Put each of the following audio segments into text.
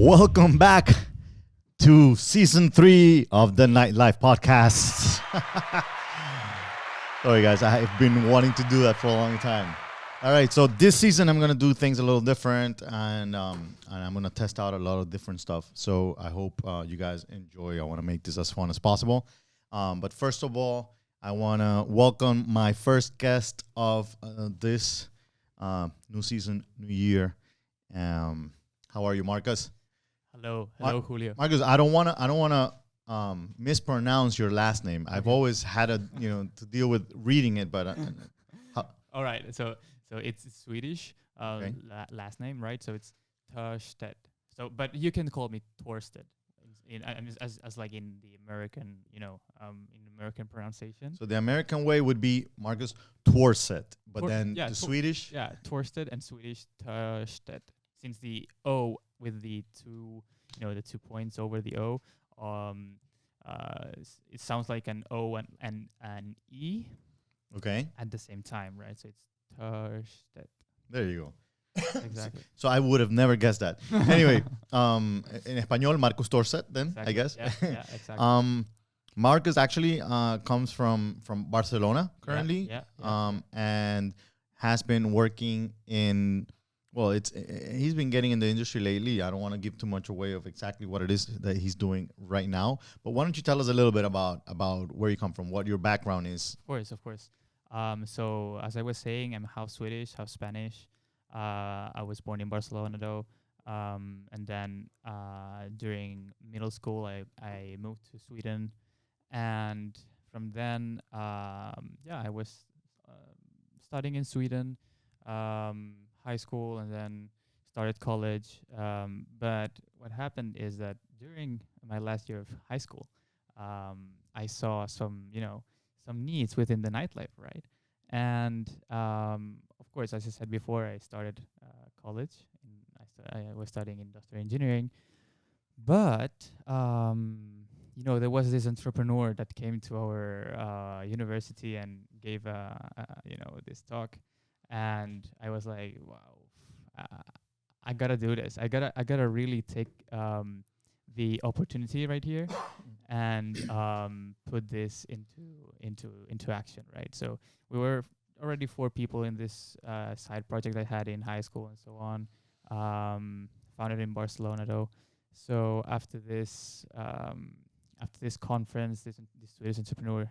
Welcome back to season 3 of the Nightlife podcast. Sorry, guys, I've been wanting to do that for a long time. All right, so this season I'm gonna do things a little different, and I'm gonna test out a lot of different stuff. So I hope you guys enjoy. I want to make this as fun as possible. But first of all, I want to welcome my first guest of this new season, new year. How are you, Marcus? Hello, Julio. Marcus, I don't wanna mispronounce your last name. I've always had to deal with reading it, but All right, so it's Swedish Okay. last name, right? So it's Törstedt. So, but you can call me Torstedt, as like in the American, in American pronunciation. so the American way would be Marcus Torset, but then the Swedish. Yeah, Torstedt, and Swedish Törstedt. Since the O with the two, the 2 points over the O, it sounds like an O and an E Okay, at the same time, right? So it's Törstedt. there you go. Exactly. So I would have never guessed that. Anyway, en español, Marcus Torset, then Exactly. I guess. Yeah, exactly. Marcus actually comes from Barcelona currently, Yeah. and has been working in. Well, he's been getting in the industry lately. I don't want to give too much away of exactly what it is that he's doing right now. But why don't you tell us a little bit about where you come from, what your background is? Of course. So as I was saying, I'm half Swedish, half Spanish. I was born in Barcelona though. And then during middle school, I moved to Sweden. And from then, I was studying in Sweden, high school, and then started college. But what happened is that during my last year of high school, I saw some needs within the nightlife, right? And of course, as I said before, I started college. I was studying industrial engineering, but there was this entrepreneur that came to our university and gave this talk, and I was like, wow, I gotta do this. I gotta really take the opportunity right here and put this into action, right? So we were already 4 people in this side project I had in high school and so on. Founded in Barcelona though. So after this conference, this Swedish entrepreneur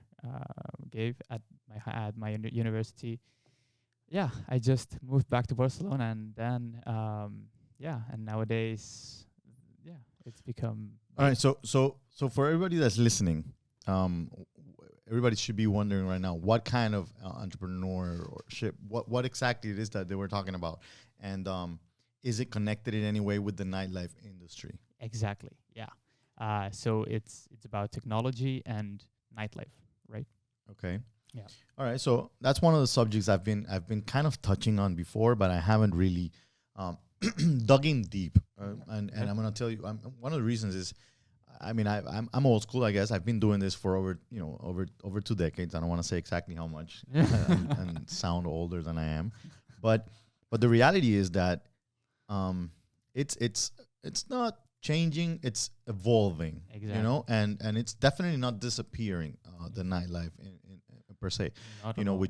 gave at my university, I just moved back to Barcelona, and then and nowadays, it's become. All right, so for everybody that's listening, everybody should be wondering right now what kind of entrepreneurship, what exactly it is that they were talking about, and is it connected in any way with the nightlife industry? Exactly. Yeah. So it's about technology and nightlife, right? Okay. Yeah. All right. So that's one of the subjects I've been kind of touching on before, but I haven't really dug in deep. And I'm gonna tell you, one of the reasons is, I mean, I'm old school, I guess. I've been doing this for over 2 decades. I don't want to say exactly how much and sound older than I am, but the reality is that it's not changing, it's evolving. Exactly. And it's definitely not disappearing, the nightlife in per se,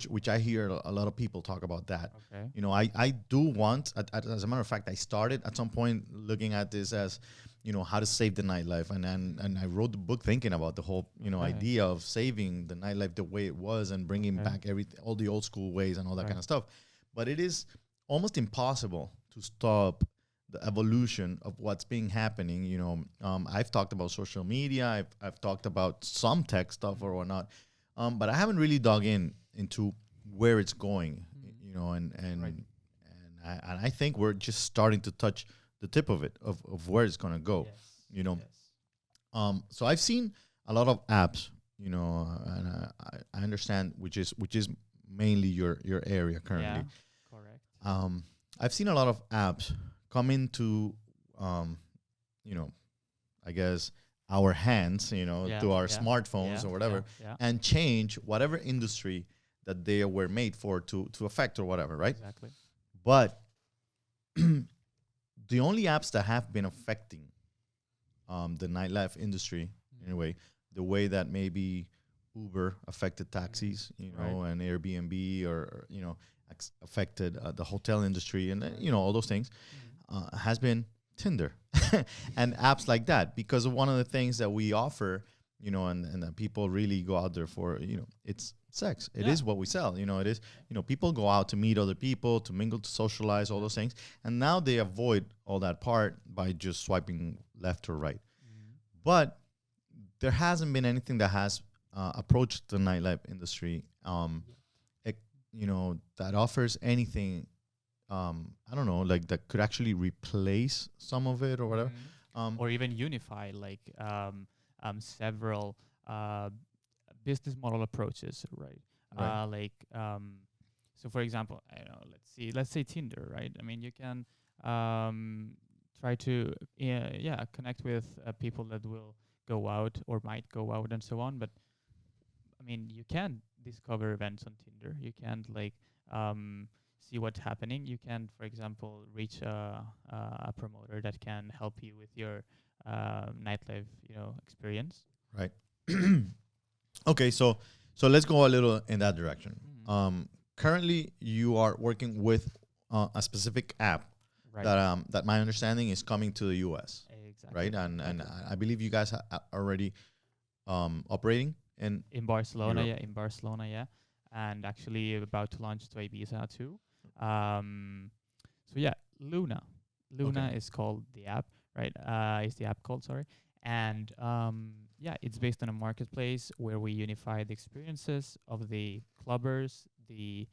which I hear a lot of people talk about that. Okay. I do want, as a matter of fact, I started at some point looking at this as, how to save the nightlife, and I wrote the book thinking about the whole, idea of saving the nightlife the way it was and bringing back all the old school ways and all that kind of stuff. But it is almost impossible to stop the evolution of what's being happening. I've talked about social media. I've talked about some tech stuff or whatnot, but I haven't really dug into where it's going. And I think we're just starting to touch the tip of it, of where it's gonna go. Yes. So I've seen a lot of apps, and I understand which is mainly your area currently. Yeah. Correct. I've seen a lot of apps come into, I guess our hands, to our smartphones or whatever, and change whatever industry that they were made for to affect or whatever, right? Exactly. But the only apps that have been affecting the nightlife industry in a way, the way that maybe Uber affected taxis, you know, and Airbnb or you know, affected the hotel industry and you know, all those things, has been Tinder and apps like that, because of one of the things that we offer, you know, and that people really go out there for, you know, it's sex. It is what we sell. You know, it is, you know, people go out to meet other people, to mingle, to socialize, all those things. And now they avoid all that part by just swiping left or right. But there hasn't been anything that has approached the nightlife industry, you know, that offers anything, I don't know, like that could actually replace some of it or whatever. Or even unify like several business model approaches, right? Like, so for example, I don't know, let's say Tinder, right? I mean, you can try to connect with people that will go out or might go out and so on. But I mean, you can discover events on Tinder. You can like see what's happening. You can, for example, reach a promoter that can help you with your nightlife, you know, experience. Right. Okay, so let's go a little in that direction. Currently, you are working with a specific app that my understanding is coming to the U.S. Exactly. Right, and I believe you guys are already operating in Barcelona, Europe. in Barcelona, and actually about to launch to Ibiza too. So yeah, Luna is called the app, right? Is the app called? Sorry, and it's based on a marketplace where we unify the experiences of the clubbers, the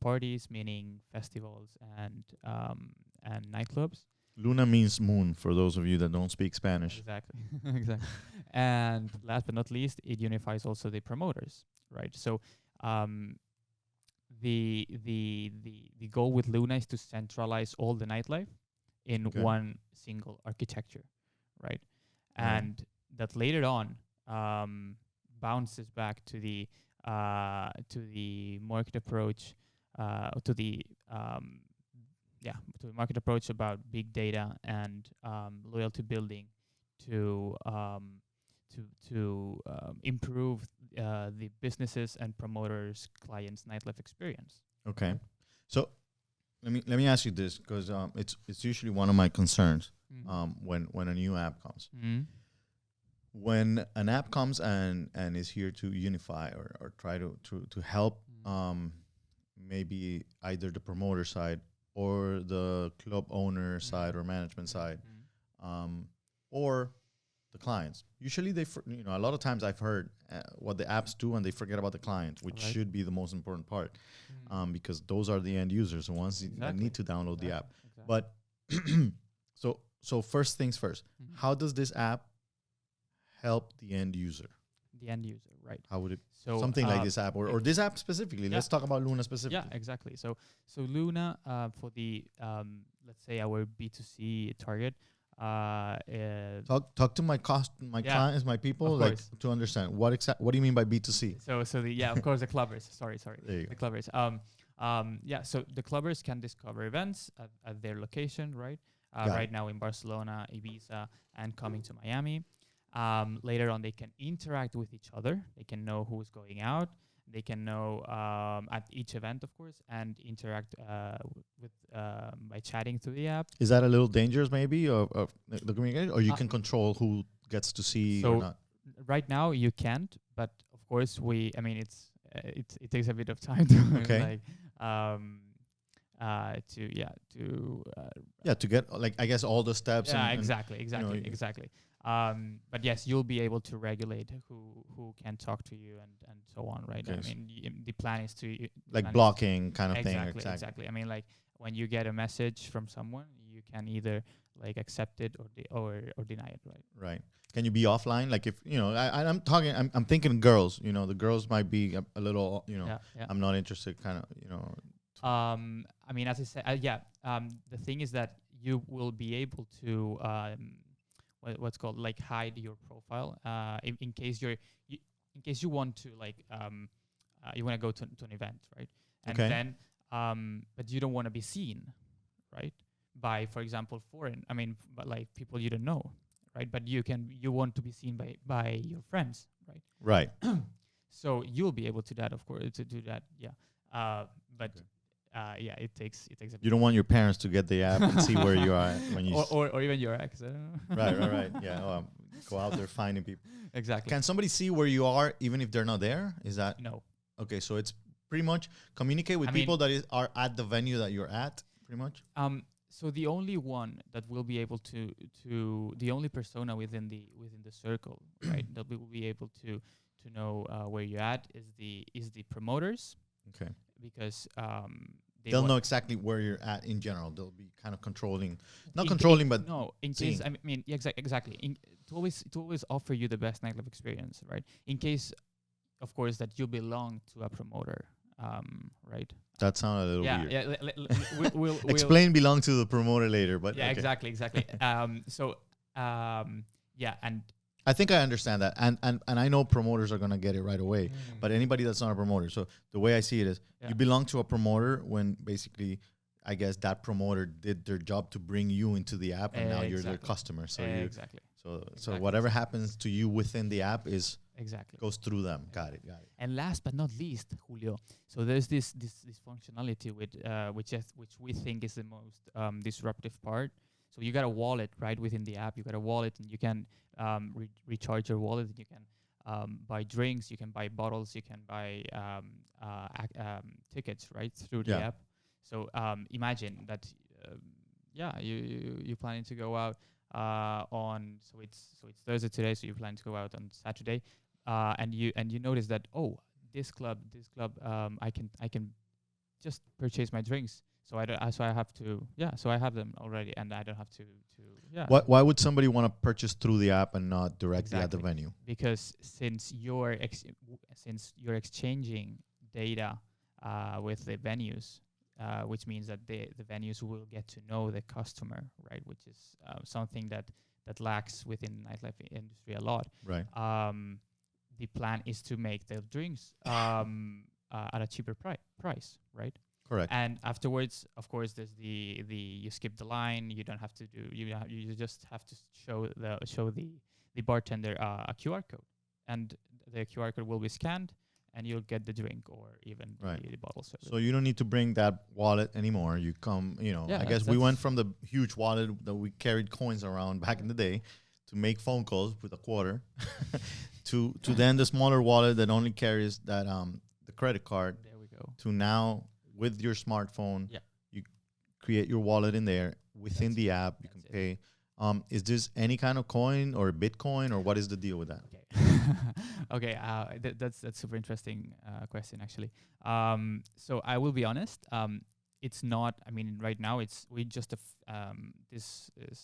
parties, meaning festivals and nightclubs. Luna means moon for those of you that don't speak Spanish. Exactly, exactly. And last but not least, it unifies also the promoters, right? So the goal with Luna is to centralize all the nightlife in one single architecture, right? And that later on bounces back to the market approach, to the market approach about big data and loyalty building to improve the businesses and promoters, clients' nightlife experience. Okay, so let me ask you this, because it's usually one of my concerns when a new app comes. When an app comes and is here to unify or try to help maybe either the promoter side or the club owner side or management side, or the clients. Usually a lot of times I've heard what the apps do and they forget about the client, which should be the most important part, because those are the end users, the ones that need to download the app. But so first things first, how does this app help the end user? The end user, right? How would it? So something like this app or this app specifically. Let's talk about Luna specifically. Yeah, exactly. So Luna for the let's say our B2C target. Talk to my clients, my people, like to understand what do you mean by B2C? So of course the clubbers. Sorry, the clubbers. So the clubbers can discover events at their location, right? Right now in Barcelona, Ibiza, and coming to Miami. Later on, they can interact with each other. They can know who's going out. They can know at each event, of course, and interact with by chatting through the app. Is that a little dangerous, maybe, or the communication, or you can control who gets to see or not? Right now, you can't, but of course, it takes a bit of time to to get, like, I guess, all the steps. Exactly. But yes, you'll be able to regulate who can talk to you and so on, right? Okay. I mean, the plan is to blocking kind of thing. Exactly. I mean, like when you get a message from someone, you can either like accept it or deny it, right? Right. Can you be offline? Like if I'm thinking girls. You know, the girls might be a little. You know, I'm not interested. Kind of. You know. I mean, as I said, the thing is that you will be able to what's called like hide your profile in case you want to like you want to go to an event, right? And then but you don't want to be seen, right? By, for example, but like people you don't know, right? But you want to be seen by your friends, right? Right. So you'll be able to that, of course, to do that. Yeah. But yeah, it takes a bit. You don't want your parents to get the app and see where you are when you. or even your ex. Right. Yeah. Go out there finding people. Exactly. Can somebody see where you are even if they're not there? Is that No. okay? So it's pretty much communicate with people that are at the venue that you're at, pretty much. So the only one that will be able to the only persona within the circle, right, that will be able to know where you're at is the promoters. Okay. Because they'll know exactly where you're at in general. They'll be kind of controlling, but no. In case exactly. To always offer you the best nightlife experience, right? In case, of course, that you belong to a promoter, right? That sounded a little weird. Yeah. We'll explain belong to the promoter later, but yeah, okay. exactly. Yeah, and I think I understand that, and I know promoters are gonna get it right away, but anybody that's not a promoter. So the way I see it is, you belong to a promoter when basically, I guess that promoter did their job to bring you into the app, and now you're their customer. So so whatever happens to you within the app is goes through them. Got it. And last but not least, Julio. So there's this functionality with which we think is the most disruptive part. So you got a wallet right within the app. You got a wallet, and you can recharge your wallet. And you can buy drinks. You can buy bottles. You can buy tickets right through the app. So imagine that. You planning to go out on so it's Thursday today. So you plan to go out on Saturday, and you notice that this club I can just purchase my drinks. So I have them already, and I don't have to. Why would somebody want to purchase through the app and not directly at the venue? Because since you're exchanging data with the venues, which means that the venues will get to know the customer, right? Which is something that lacks within the nightlife industry a lot. Right. The plan is to make the drinks at a cheaper price, right? Correct. And afterwards, of course, there's the you skip the line. You don't have to do. You just have to show the bartender a QR code, and the QR code will be scanned, and you'll get the drink or even the bottle service. So you don't need to bring that wallet anymore. You come, I guess we went from the huge wallet that we carried coins around back in the day to make phone calls with a quarter to then the smaller wallet that only carries that the credit card. There we go. To now with your smartphone, you create your wallet in there within the app. You can pay. Is this any kind of coin or Bitcoin, or what is the deal with that? Okay. That's super interesting question actually. So I will be honest. It's not. I mean, right now this is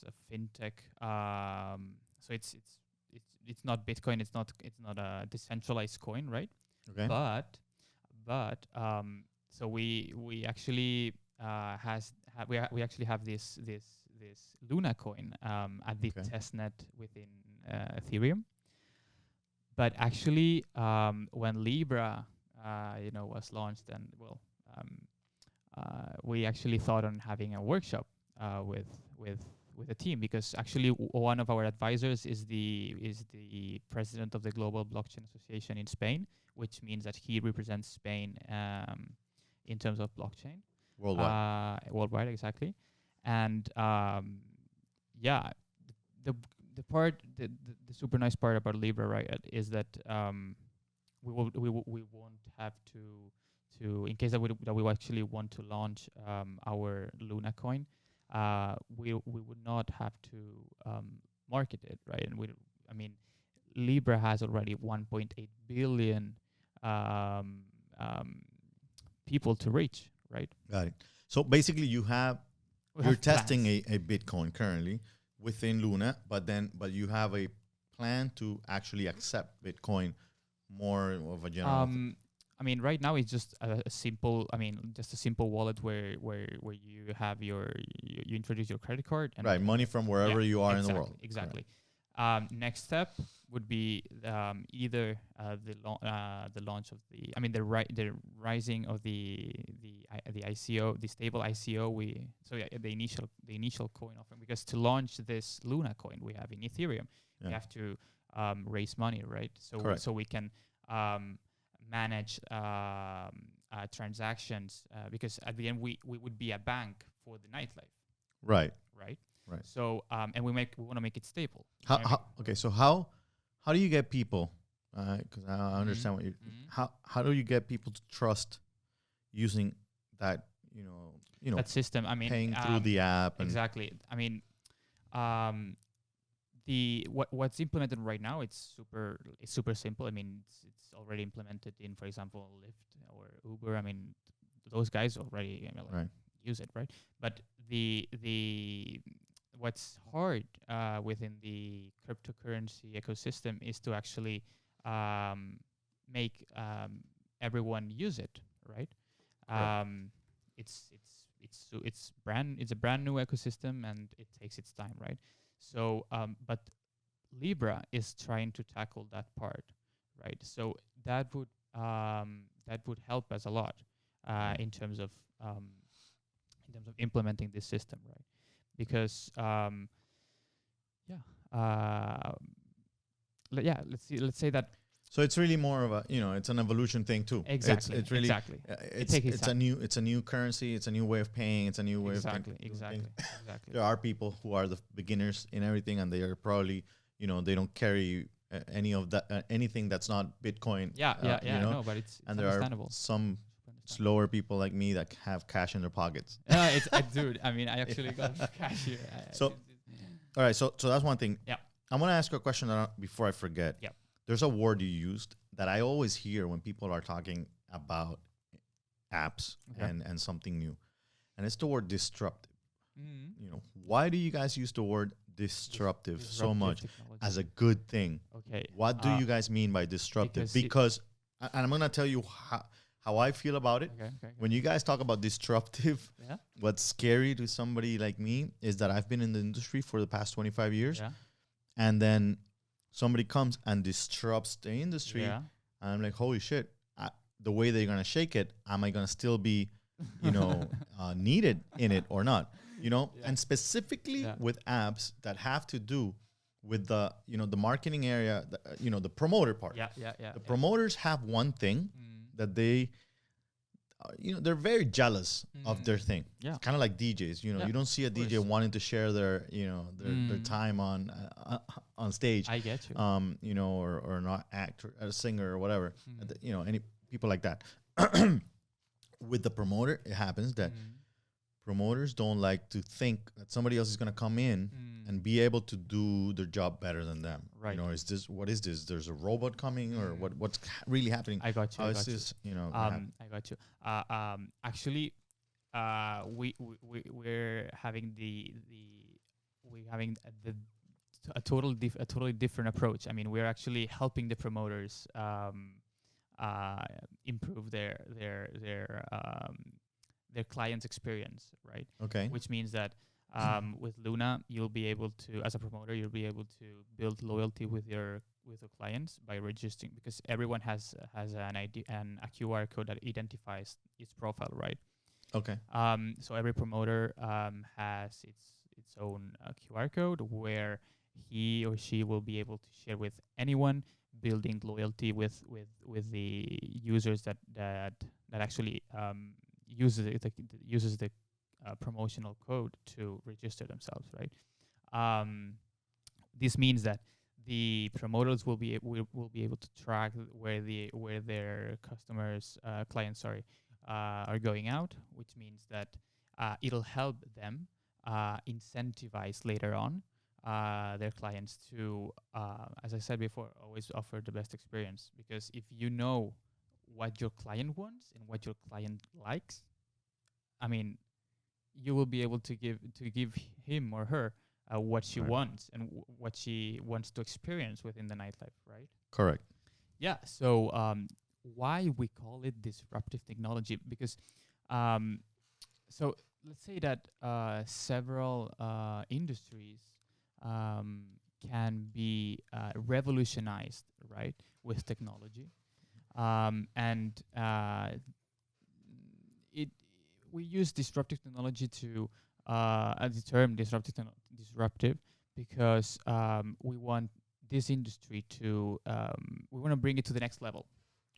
a fintech. So it's not Bitcoin. It's not a decentralized coin, right? Okay. But so we actually we actually have this Luna coin at the testnet within Ethereum. But actually, when Libra was launched, and we actually thought on having a workshop with a team, because actually one of our advisors is the president of the Global Blockchain Association in Spain, which means that he represents Spain in terms of blockchain worldwide, exactly. And the super nice part about Libra, right, is that we won't have to in case that we actually want to launch our Luna coin, we would not have to market it, right? And Libra has already 1.8 billion people to reach, right? Got it. So basically, you're testing a Bitcoin currently within Luna, but you have a plan to actually accept Bitcoin more of a general. Right now it's just a simple. Just a simple wallet where you have you introduce your credit card and money from wherever you are in the world. Exactly. Next step, would be either the launch of the rising of the ICO, the stable ICO. The initial coin offering, because to launch this Luna coin we have in Ethereum, we have to raise money, right? So we can manage transactions, because at the end we would be a bank for the nightlife, Right. right? Right. So and we want to make it stable. Okay, so how do you get people? Because I understand what you. How do you get people to trust using that? That system. I mean, paying through the app. Exactly. I mean, what's implemented right now, it's super simple. I mean, it's already implemented in, for example, Lyft or Uber. I mean, those guys already use it, right? But the what's hard within the cryptocurrency ecosystem is to actually make everyone use it, right? It's a brand new ecosystem, and it takes its time, right? So but Libra is trying to tackle that part, right? So that would help us a lot in terms of implementing this system, right? Because let's say that. So it's really more of a, it's an evolution thing too. Exactly. It's really it's a new currency. It's a new way of paying. It's a new way of thinking. Exactly. There are people who are the beginners in everything, and they are probably they don't carry anything that's not Bitcoin. No, but it's and there understandable. Are some slower people like me that have cash in their pockets. Dude. I mean, I actually got cash here. All right. So that's one thing. Yeah. I want to ask you a question before I forget. Yeah. There's a word you used that I always hear when people are talking about apps and something new, and it's the word disruptive. Why do you guys use the word disruptive so much technology as a good thing? Okay. What do you guys mean by disruptive? Because and I'm going to tell you how I feel about it. Okay. When you guys talk about disruptive, what's scary to somebody like me is that I've been in the industry for the past 25 years. And then somebody comes and disrupts the industry. And I'm like, holy shit, the way they're going to shake it, am I going to still be, needed in it or not? And specifically with apps that have to do with the, the marketing area, the promoter part. The promoters have one thing that they, they're very jealous of their thing. Kind of like DJs. You don't see a DJ wanting to share their, their time on stage. I get you. Or not actor, a singer or whatever. Any people like that. With the promoter, it happens that promoters don't like to think that somebody else is going to come in and be able to do their job better than them. Right. What is this? There's a robot coming, or what's really happening? I got you. How is this? I got you. Actually, we're having a totally different approach. I mean, we're actually helping the promoters improve their client's experience, right? Okay. Which means that with Luna, you'll be able to, as a promoter, you'll be able to build loyalty with your clients by registering, because everyone has an ID and a QR code that identifies its profile, right? Okay. So every promoter has its own QR code where he or she will be able to share with anyone, building loyalty with the users that actually uses the promotional code to register themselves, right? This means that the promoters will be able to track where their clients are going out, which means that it'll help them incentivize later on their clients to, as I said before, always offer the best experience. Because if you know what your client wants and what your client likes, I mean, you will be able to give him or her what she wants and what she wants to experience within the nightlife, right? Correct. Yeah. So why we call it disruptive technology? Because so let's say that several industries can be revolutionized, right, with technology. And it we use disruptive technology to the term disruptive because we want this industry to we want to bring it to the next level.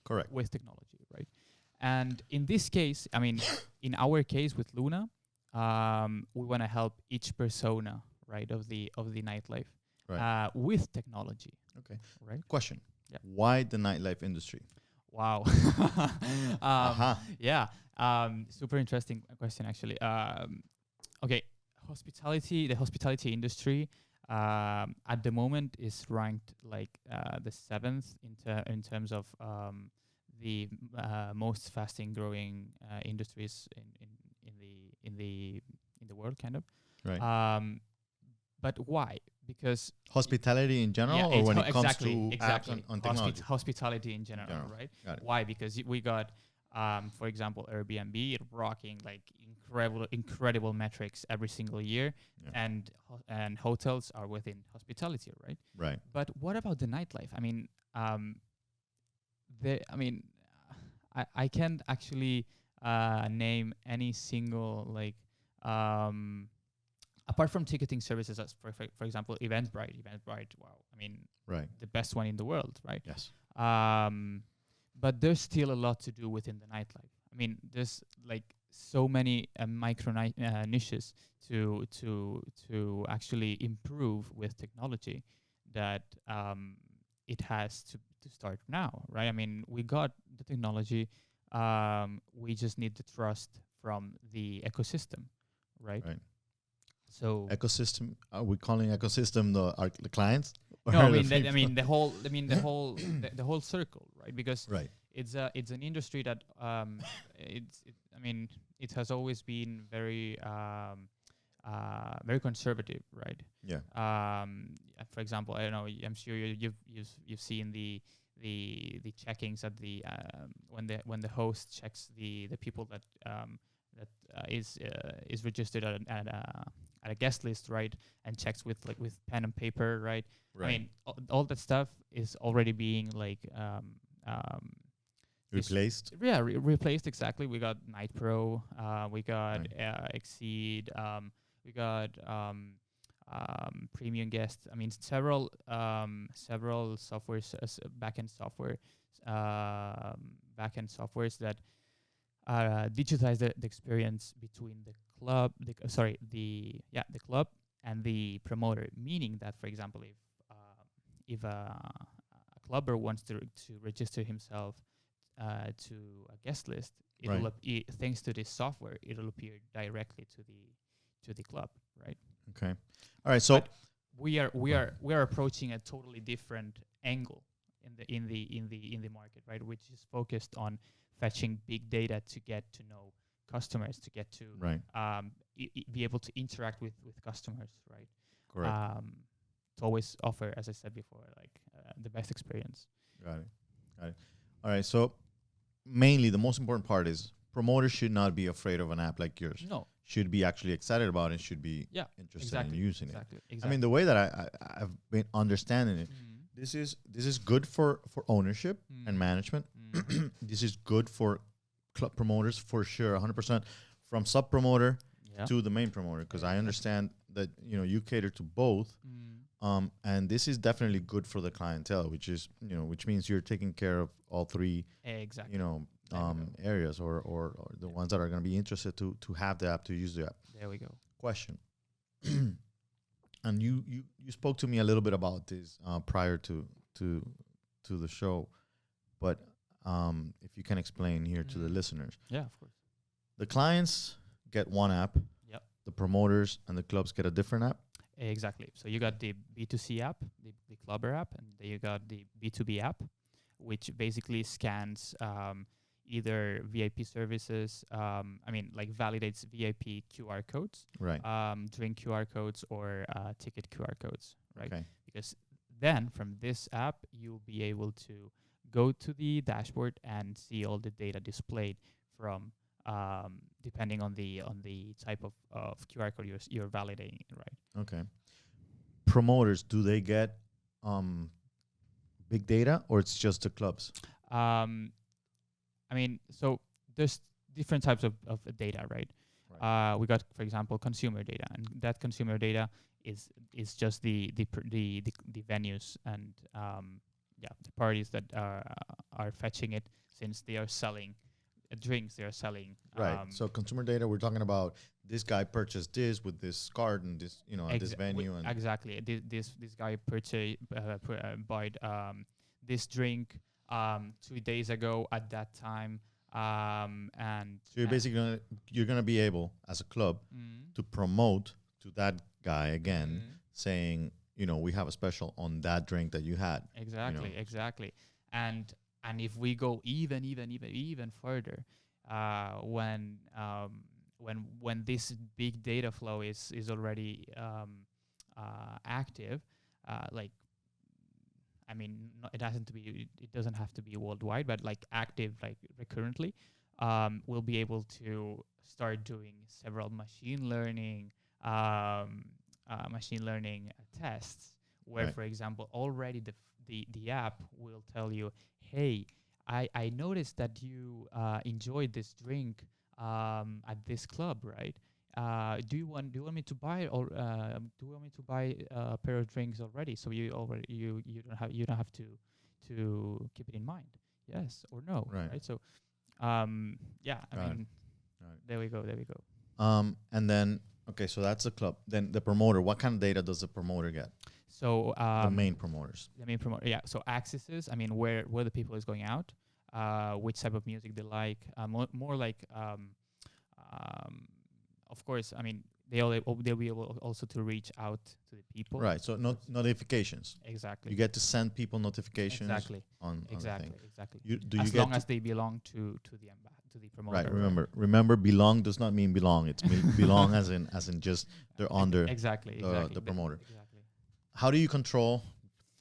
Correct. With technology, right? And in this case, I mean, in our case with Luna, we want to help each persona, right, of the nightlife, Right. with technology. Okay. Right. Question. Yeah. Why the nightlife industry? Wow. Yeah. Super interesting question, actually. Okay. The hospitality industry, at the moment is ranked like the seventh in terms of the most fastest growing industries in the world, kind of. Right. But why? Because Hospitality in general, or when it comes to exactly apps on technology? hospitality in general, right? Got it. Why? Because we got, for example, Airbnb rocking like incredible metrics every single year, Yeah. and hotels are within hospitality, right? Right. But what about the nightlife? I mean, I can't actually name any single like apart from ticketing services, as for example, Eventbrite. Wow, I mean, Right. the best one in the world, right? Yes. But there's still a lot to do within the nightlife. I mean, there's like so many micro niches to actually improve with technology that it has to start now, right? I mean, we got the technology. We just need the trust from the ecosystem, right? Right. So Ecosystem. Are we calling ecosystem the clients? no, Or I mean, the the whole, the whole circle, right? Because right. it's an industry that I mean, it has always been very very conservative, right? Yeah. For example, I don't know. I'm sure you've seen the checkings at the when the host checks the people that is registered at a guest list, right? And checks with pen and paper, right? Right. I mean, all that stuff is already being like Replaced. replaced. Exactly. We got Night Pro. We got Exceed. We got Premium Guest. I mean, several softwares, backend softwares that digitize the experience between the club, the club and the promoter. Meaning that, for example, if a clubber wants to register himself to a guest list, it'll thanks to this software, it'll appear directly to the club, right? Okay. All right. So but we are approaching a totally different angle in the market, right? Which is focused on fetching big data to get to know customers, to get to be able to interact with customers, right? Correct. To always offer, as I said before, like the best experience. Got it. All right. So mainly the most important part is promoters should not be afraid of an app like yours. No. Should be actually excited about it. Should be interested in using it. Exactly. I mean, the way that I've been understanding it, this is good for ownership and management. This is good for club promoters for sure, 100%, from sub promoter to the main promoter, because I understand that you cater to both. And this is definitely good for the clientele, which means you're taking care of all three areas or the ones that are going to be interested to have the app, to use the app. There we go. Question. And you spoke to me a little bit about this prior to the show, but if you can explain here to the listeners. Yeah, of course. The clients get one app. Yep. The promoters and the clubs get a different app. Exactly. So you got the B2C app, the clubber app, and then you got the B2B app, which basically scans either VIP services, like validates VIP QR codes, right? Drink QR codes or ticket QR codes, right? Okay. Because then from this app, you'll be able to go to the dashboard and see all the data displayed from depending on the type of QR code you're validating, right? Okay. promoters, do they get big data, or it's just the clubs? I mean, so there's different types of data, right? We got, for example, consumer data, and that consumer data is just the venues and the parties that are fetching it, since they are selling drinks, they are selling. Right. So consumer data, we're talking about this guy purchased this with this card and this, at this venue. And exactly. This guy bought this drink 2 days ago at that time. And so you're basically gonna be able, as a club, to promote to that guy again, saying, we have a special on that drink that you had. Exactly. And if we go even further, when this big data flow is already active, it doesn't have to be worldwide, but like active, like recurrently, we'll be able to start doing several machine learning tests, where, for example, already the app will tell you, hey, I noticed that you enjoyed this drink at this club, right? Do you want me to buy, or do you want me to buy a pair of drinks already? So you don't have to keep it in mind, yes or no, right? So there we go. And then so that's the club. Then the promoter, what kind of data does the promoter get? So the main promoters. So accesses. I mean, where the people is going out, which type of music they like. More like, of course. I mean, they'll be able also to reach out to the people. Right. So notifications. Exactly. You get to send people notifications. Exactly. On exactly. As long as they belong to the promoter. Right. Remember, belong does not mean belong. It's belong as in just they're under the promoter. Exactly. How do you control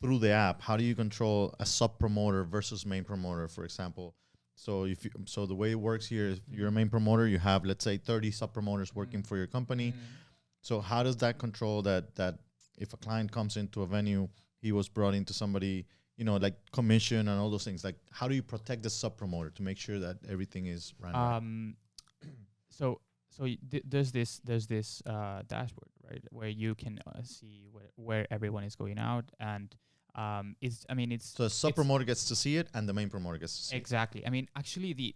through the app? How do you control a sub promoter versus main promoter, for example? So the way it works here is, you're a main promoter, you have, let's say, 30 sub promoters working for your company. So how does that control that if a client comes into a venue, he was brought into somebody, like commission and all those things? Like, how do you protect the sub promoter to make sure that everything is run right? There's this dashboard, right, where you can see where everyone is going out, and so a sub promoter gets to see it, and the main promoter gets to see exactly. I mean, actually, the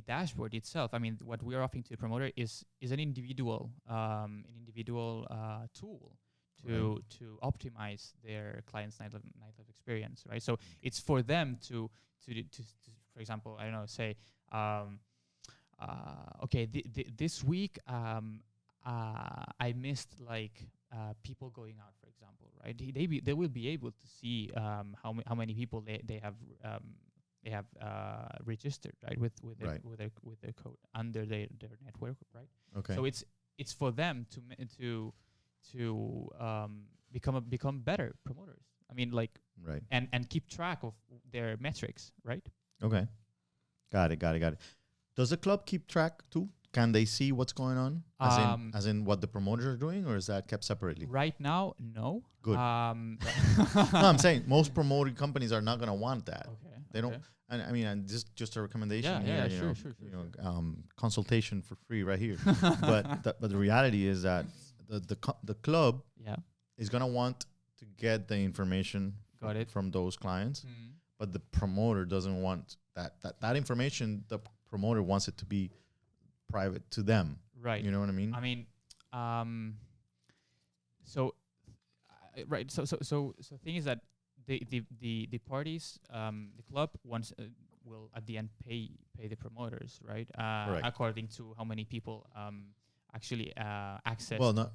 dashboard itself. I mean, what we are offering to the promoter is an individual tool to optimize their client's nightlife experience, right? So it's for them to for example, I don't know, say, okay, this week I missed people going out, for example, right? They will be able to see how many people they have registered, right, with their code under their network, right? Okay. So it's for them to become better promoters. I mean, right, and keep track of their metrics, right? Okay, got it. Does the club keep track too? Can they see what's going on, as in what the promoters are doing, or is that kept separately? Right now, no. Good. No, I'm saying most promoting companies are not going to want that. Okay. They don't. And I mean, and just a recommendation here. Sure. Consultation for free right here. but the reality is that the club is going to want to get the information from those clients, but the promoter doesn't want that information. The promoter wants it to be private to them, right? You know what I mean? I mean, so the thing is that the parties, the club wants will at the end pay the promoters, right? According to how many people actually access. Well, no.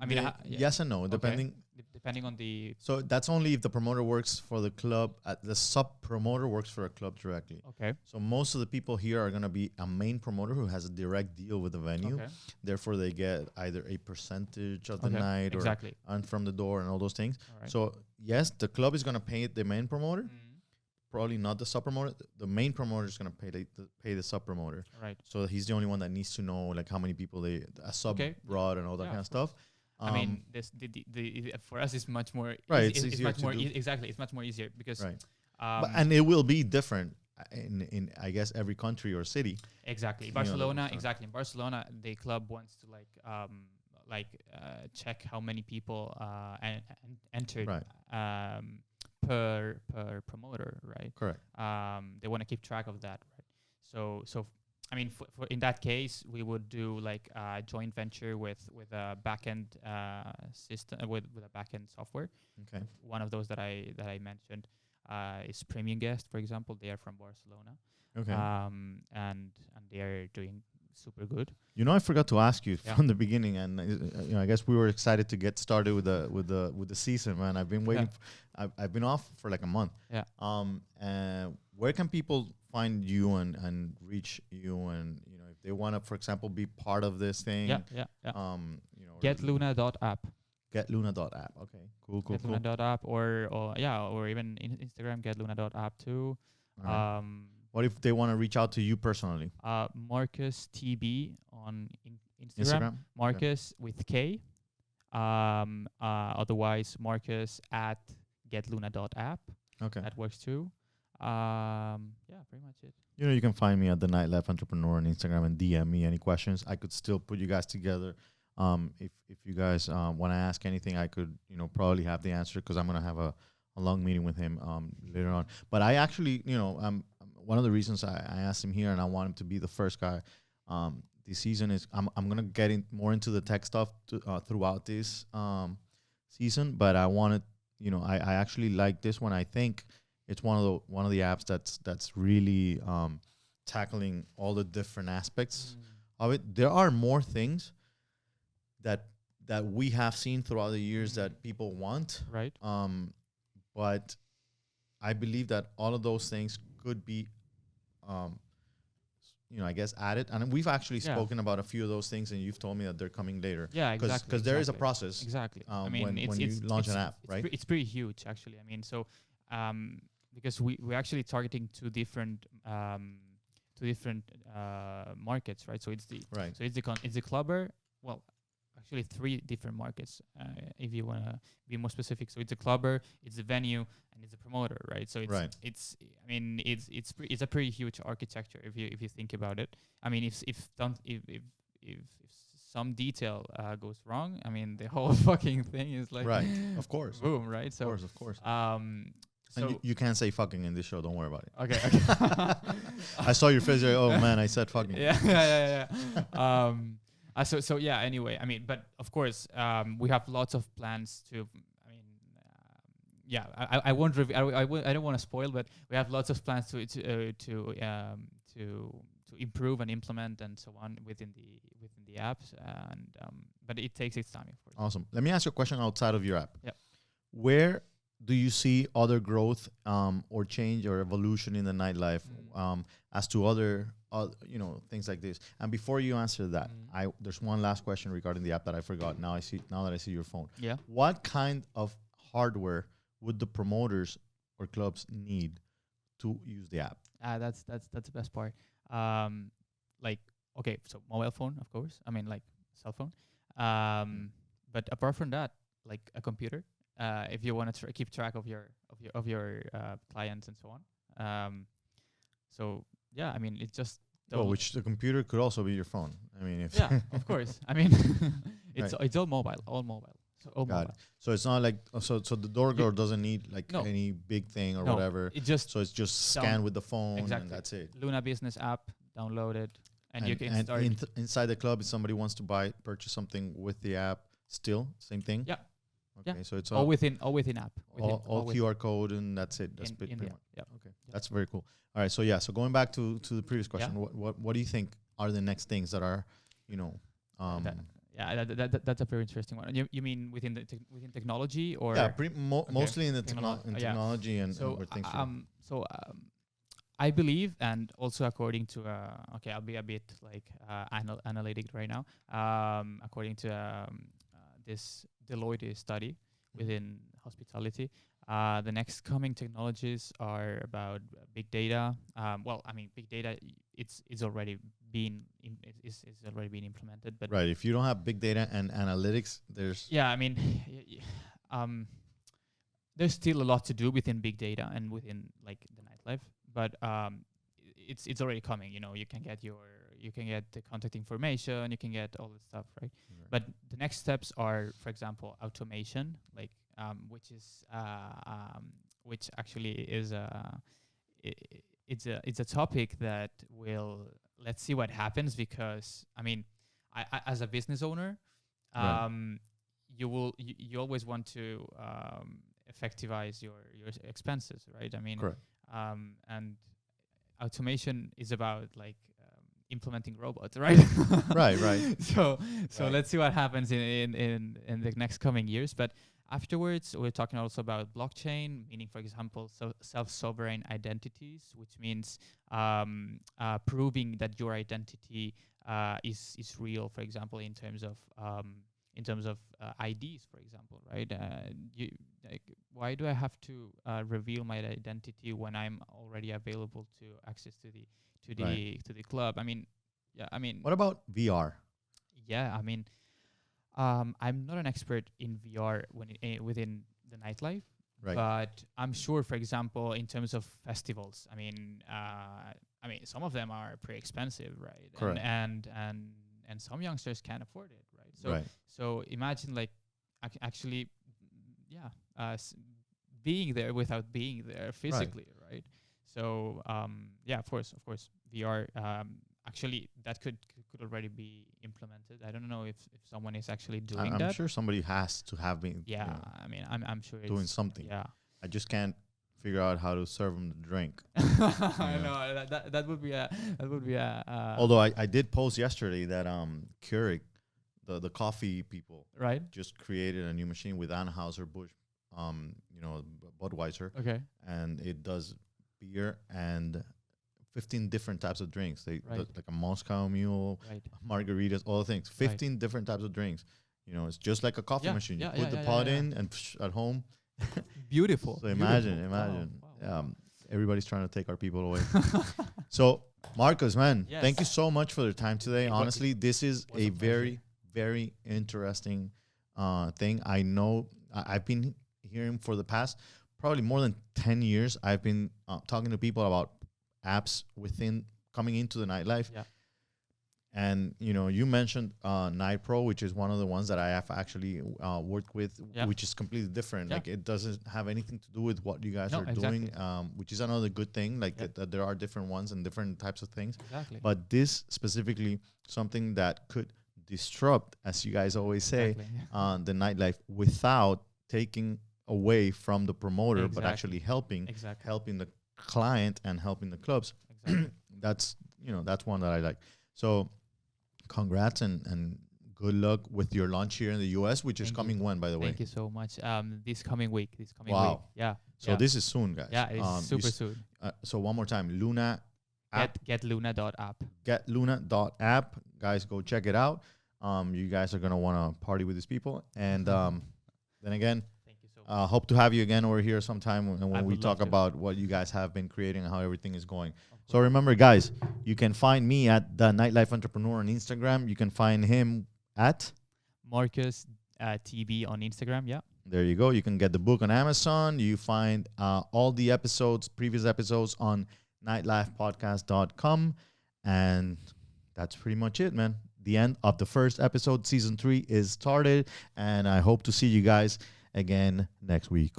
I mean, yes and no, depending on the. So that's only if the promoter works for the club. The sub promoter works for a club directly. Okay. So most of the people here are going to be a main promoter who has a direct deal with the venue. Okay. Therefore, they get either a percentage of the night or and from the door and all those things. All right. So yes, the club is going to pay the main promoter. Probably not the sub promoter. The main promoter is going to pay the sub promoter. Right. So he's the only one that needs to know like how many people a sub brought and all that kind of stuff. I mean, this the for us is much more Right, easy. it's It's easier much to more do. exactly. It's much more easier because Right. And it will be different in I guess every country or city. exactly You know, Barcelona. so- Exactly in Barcelona, the club wants to check how many people entered Right. per promoter, right? Correct. They want to keep track of that, right? So I mean, for in that case, we would do like a joint venture with a backend system with a backend software. Okay. One of those that I mentioned is Premium Guest, for example. They are from Barcelona, Okay. and they are doing super good. You know, I forgot to ask you Yeah. from the beginning, and you know, I guess we were excited to get started with the season, man. I've been waiting. I've been off for like a month. Yeah. And where can people find you and reach you, and you know, if they want to, for example, be part of this thing? Yeah. You know, Getluna.app. Getluna.app. Okay. Cool. Getluna.app or even Instagram getluna.app too. All right. What if they want to reach out to you personally? Marcus TB on Instagram. Marcus with K. Otherwise, Marcus at getluna.app. Okay. That works too. Yeah, pretty much it. You know, you can find me at the Nightlife Entrepreneur on Instagram and DM me any questions. I could still put you guys together. If you guys want to ask anything, I could, you know, probably have the answer because I'm gonna have a long meeting with him later on. But I actually, you know, one of the reasons I asked him here and I want him to be the first guy this season is I'm gonna get more into the tech stuff throughout this season. But I wanted, you know, I actually like this one. I think it's one of the apps that's really tackling all the different aspects of it. There are more things that we have seen throughout the years that people want, Right. but I believe that all of those things could be, you know, I guess added. And we've actually spoken about a few of those things, and you've told me that they're coming later. Yeah, exactly. Because there is a process. Exactly. I mean, when it's you launch an app, right? It's pretty huge, actually. I mean, so because we're actually targeting two different markets, right? So it's the Right. So it's the clubber. Well, actually, three different markets. If you want to be more specific, so it's a clubber, it's a venue, and it's a promoter, right? So it's I mean, it's a pretty huge architecture if you think about it. I mean, if some detail goes wrong, I mean, the whole fucking thing is like Right. Of course. boom, right? So Of course. so And you can't say fucking in this show. Don't worry about it. okay. I saw your face. Like, oh man, I said fucking. Yeah. So yeah. Anyway, I mean, but of course, we have lots of plans to. I mean, yeah. I won't. I don't want to spoil, but we have lots of plans to improve and implement and so on within the apps. And but it takes its time, of course. Awesome. Let me ask you a question outside of your app. Yep. Where do you see other growth or change or evolution in the nightlife as to other you know, things like this? And before you answer that, there's one last question regarding the app that I forgot. Now that I see your phone. Yeah. What kind of hardware would the promoters or clubs need to use the app? That's the best part. Like, okay, so mobile phone, of course. I mean, like cell phone. But apart from that, like a computer. If you want to keep track of your clients and so on. So yeah, I mean, it's just Which the computer could also be your phone. I mean, if yeah, of course. I mean, it's all mobile. So all Got mobile. it. So it's not like so the door doesn't need like any big thing or whatever. It just So it's just scan with the phone and that's it. Luna Business app, download it, and you can and start. Inside the club, if somebody wants to purchase something with the app, still same thing. Yeah. Okay, Yeah. so it's all within app. all QR code and that's it. That's pretty much. Yeah. Okay, that's very cool. All right, so going back to the previous question, what do you think are the next things that are, you know, that's a very interesting one. You mean within within technology or mostly in the technology and where things. I believe, and also according to I'll be a bit like analytic right now. According to this Deloitte study within hospitality, The next coming technologies are about big data. Well, I mean, big data, it's already been is already been implemented, but Right. If you don't have big data and analytics, there's yeah, I mean, um, there's still a lot to do within big data and within like the nightlife, but it's already coming. You know, you can get the contact information, you can get all this stuff, right? Right. But the next steps are, for example, automation, like which actually is it's a topic that will, let's see what happens, because I mean, I as a business owner, Right. you always want to effectivize your expenses, right? I mean, Correct. and automation is about like implementing robots, right? Right. Right. So Right. let's see what happens in the next coming years. But afterwards, we're talking also about blockchain, meaning, for example, self-sovereign identities, which means proving that your identity is real. For example, in terms of IDs, for example, right? Like, why do I have to reveal my identity when I'm already available to access to Right. the club? I mean, yeah, I mean, What about VR? yeah, I mean, I'm not an expert in VR within the nightlife, Right. but I'm sure, for example, in terms of festivals, I mean, some of them are pretty expensive, right? Correct. And some youngsters can't afford it, right? So Right. so imagine like actually, yeah, being there without being there physically, right? So yeah, of course, VR. Actually, that could already be implemented. I don't know if someone is actually doing I'm that. sure somebody has to have been, Yeah, I mean, I'm sure doing it's something. yeah. I just can't figure out how to serve them the drink. I Yeah. know that would be a Although I did post yesterday that Keurig, the coffee people, right. just created a new machine with Anheuser-Busch, Budweiser, Okay. and it does beer and 15 different types of drinks. Right. Like a Moscow Mule, Right. margaritas, all the things. 15 different types of drinks. You know, it's just like a coffee Yeah, machine. You yeah, put yeah, the yeah, pot yeah, yeah. in and at home. Beautiful. So imagine. Wow, wow. Everybody's trying to take our people away. So Marcos, man, Yes. thank you so much for the time today. It wa- Honestly, this is was a a very, very interesting thing. I know I've been hearing for the past probably more than 10 years. I've been talking to people about apps coming into the nightlife. Yeah. And you mentioned Night Pro, which is one of the ones that I have actually worked with, Yeah. which is completely different. Yeah. Like, it doesn't have anything to do with what you guys No, are exactly. doing, which is another good thing. Like, Yeah. that there are different ones and different types of things. Exactly. But this specifically, something that could disrupt, as you guys always say, Exactly. the nightlife without taking away from the promoter, but Exactly. actually helping Exactly. the client and helping the clubs. Exactly. That's one that I like. So congrats and good luck with your launch here in the US, which is Thank you. coming when, by the way? Thank you so much. This coming week. Wow. Week. Yeah. So yeah. this is soon, guys. Yeah, it's super soon. So one more time, Luna app. Get Luna.app. Get Luna.app. Guys, go check it out. You guys are going to want to party with these people. And then again, Thank you so much. hope to have you again over here sometime when I we would talk love to. about what you guys have been creating and how everything is going. Of So course. remember, guys, you can find me at the Nightlife Entrepreneur on Instagram. You can find him at, Marcus TB on Instagram. Yeah. there you go. You can get the book on Amazon. You find all the previous episodes on nightlifepodcast.com. And that's pretty much it, man. The end of the first episode. Season 3 is started. And I hope to see you guys again next week.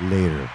Later.